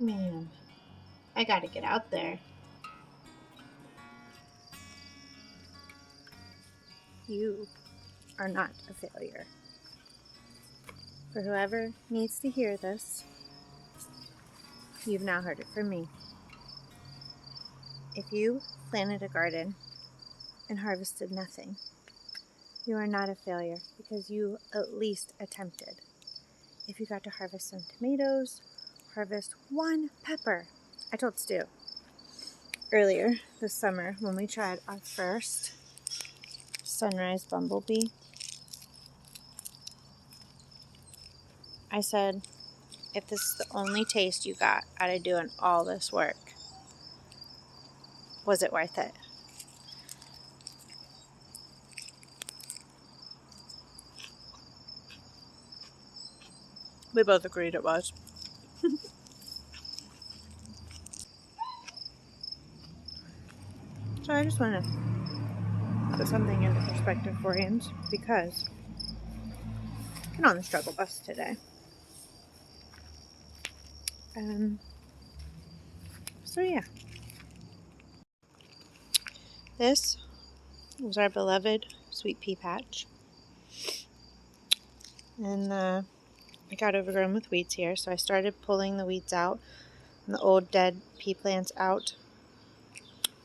Man, I gotta get out there. You are not a failure. For whoever needs to hear this, you've now heard it from me. If you planted a garden and harvested nothing, you are not a failure because you at least attempted. If you got to harvest some tomatoes, harvest one pepper. I told Stu earlier this summer when we tried our first sunrise bumblebee, I said, if this is the only taste you got out of doing all this work, was it worth it? We both agreed it was. So I just want to put something into perspective for you because I get on the struggle bus today. So yeah. This was our beloved sweet pea patch. And it got overgrown with weeds here, so I started pulling the weeds out and the old dead pea plants out.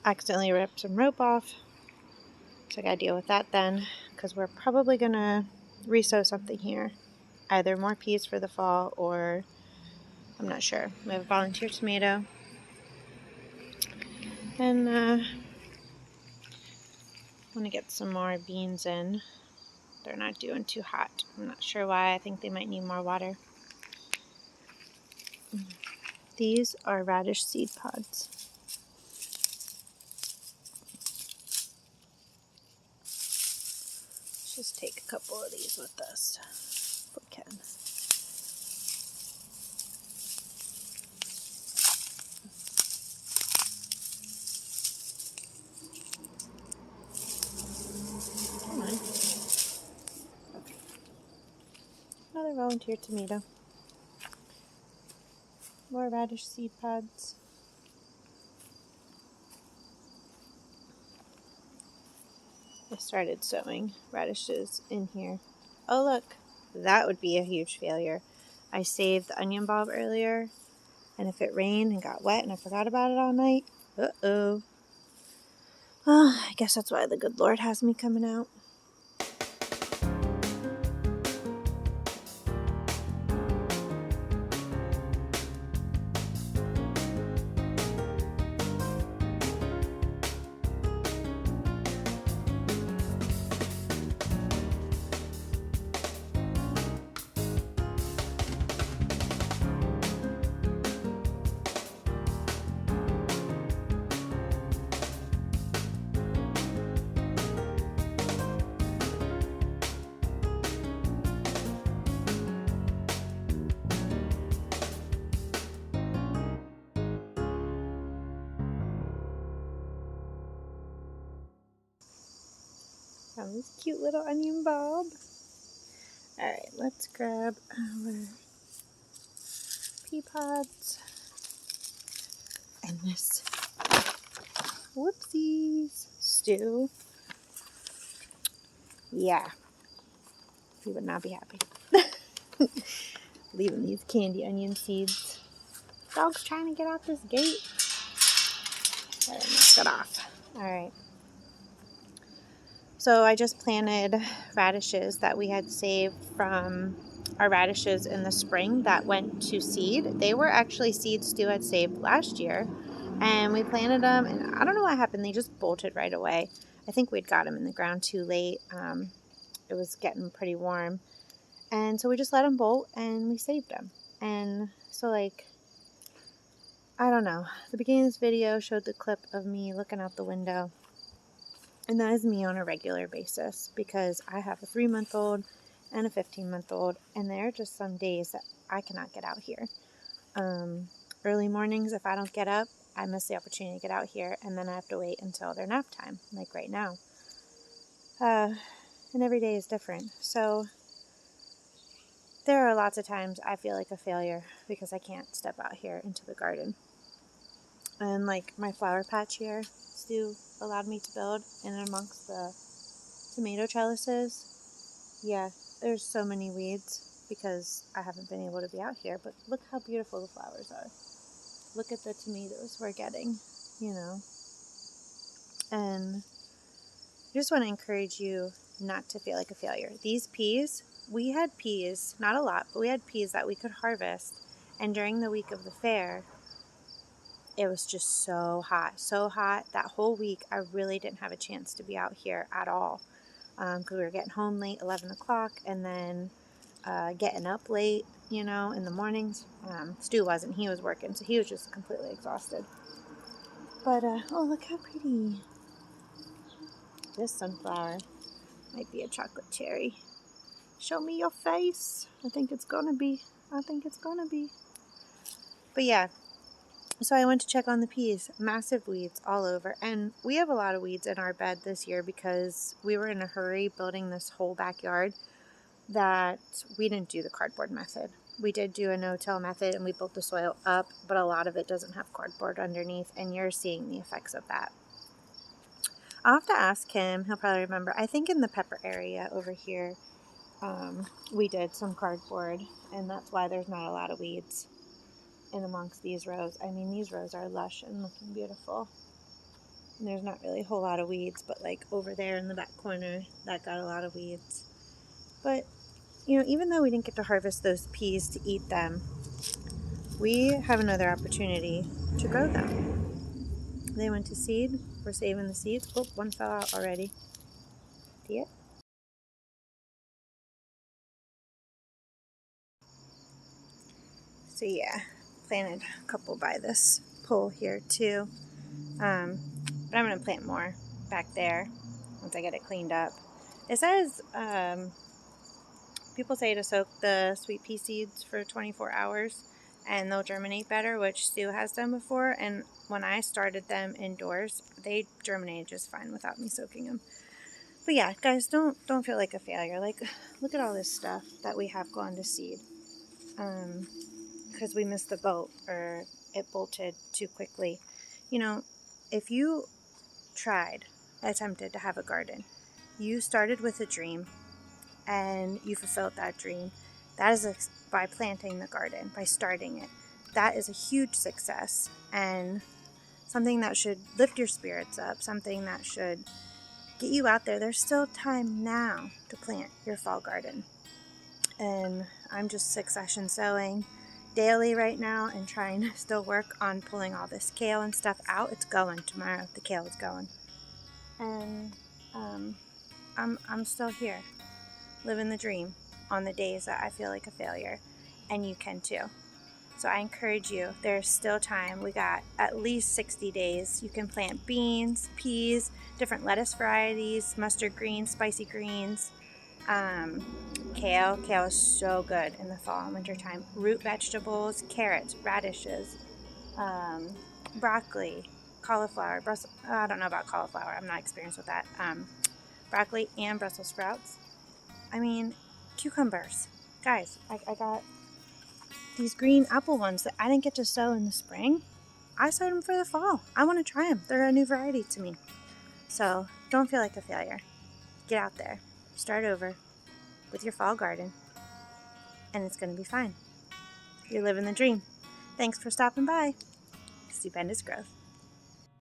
Accidentally ripped some rope off, so I gotta deal with that then, because we're probably gonna resow something here. Either more peas for the fall, or I'm not sure. We have a volunteer tomato. And I want to get some more beans in. They're not doing too hot. I'm not sure why. I think they might need more water. These are radish seed pods. Let's just take a couple of these with us if we can. Come on. Okay. Another volunteer tomato. More radish seed pods. I started sowing radishes in here. Oh look, that would be a huge failure. I saved the onion bulb earlier, and if it rained and got wet and I forgot about it all night, uh-oh. Well, I guess that's why the good Lord has me coming out. Found this cute little onion bulb. Alright, let's grab our pea pods and this. Whoopsies. Stew. Yeah. He would not be happy. Leaving these candy onion seeds. Dog's trying to get out this gate. Gotta knock it off. Alright. So I just planted radishes that we had saved from our radishes in the spring that went to seed. They were actually seeds Stu had saved last year. And we planted them, and I don't know what happened. They just bolted right away. I think we'd got them in the ground too late. It was getting pretty warm. And so we just let them bolt, and we saved them. And so, like, I don't know. The beginning of this video showed the clip of me looking out the window. And that is me on a regular basis because I have a 3-month-old and a 15-month-old, and there are just some days that I cannot get out here. Early mornings, if I don't get up, I miss the opportunity to get out here, and then I have to wait until their nap time, like right now. And every day is different. So there are lots of times I feel like a failure because I can't step out here into the garden. And like my flower patch here, Stu allowed me to build in amongst the tomato trellises. Yeah, there's so many weeds because I haven't been able to be out here, but look how beautiful the flowers are. Look at the tomatoes we're getting, you know. And I just want to encourage you not to feel like a failure. These peas, we had peas, not a lot, but we had peas that we could harvest. And during the week of the fair, it was just so hot. That whole week, I really didn't have a chance to be out here at all because we were getting home late, 11 o'clock, and then getting up late, you know, in the mornings. Stu wasn't. He was working, so he was just completely exhausted. But, oh, look how pretty. This sunflower might be a chocolate cherry. Show me your face. I think it's gonna be. But yeah, so I went to check on the peas. Massive weeds all over. And we have a lot of weeds in our bed this year because we were in a hurry building this whole backyard that we didn't do the cardboard method. We did do a no-till method and we built the soil up, but a lot of it doesn't have cardboard underneath, and you're seeing the effects of that. I'll have to ask him. He'll probably remember. I think in the pepper area over here, we did some cardboard, and that's why there's not a lot of weeds in amongst these rows. I mean, these rows are lush and looking beautiful. And there's not really a whole lot of weeds, but like over there in the back corner, that got a lot of weeds. But, you know, even though we didn't get to harvest those peas to eat them, we have another opportunity to grow them. They went to seed. We're saving the seeds. Oh, one fell out already. See it? So yeah, planted a couple by this pole here too. But I'm going to plant more back there once I get it cleaned up. It says, people say to soak the sweet pea seeds for 24 hours and they'll germinate better, which Stu has done before. And when I started them indoors, they germinated just fine without me soaking them. But yeah, guys, don't feel like a failure. Like, look at all this stuff that we have gone to seed. Because we missed the boat or it bolted too quickly. You know, if you attempted to have a garden, you started with a dream and you fulfilled that dream. That is by planting the garden, by starting it. That is a huge success and something that should lift your spirits up, something that should get you out there. There's still time now to plant your fall garden. And I'm just succession sowing daily right now and trying to still work on pulling all this kale and stuff out. It's going tomorrow. The kale is going. And I'm still here, living the dream on the days that I feel like a failure. And you can too. So I encourage you, there's still time. We got at least 60 days. You can plant beans, peas, different lettuce varieties, mustard greens, spicy greens, kale. Kale is so good in the fall and winter time. Root vegetables, carrots, radishes, broccoli, cauliflower, I don't know about cauliflower. I'm not experienced with that. Broccoli and Brussels sprouts. I mean, cucumbers. Guys, I got these green apple ones that I didn't get to sow in the spring. I sowed them for the fall. I want to try them. They're a new variety to me. So don't feel like a failure. Get out there. Start over with your fall garden. And it's going to be fine. You're living the dream. Thanks for stopping by. Stewpendous Growth.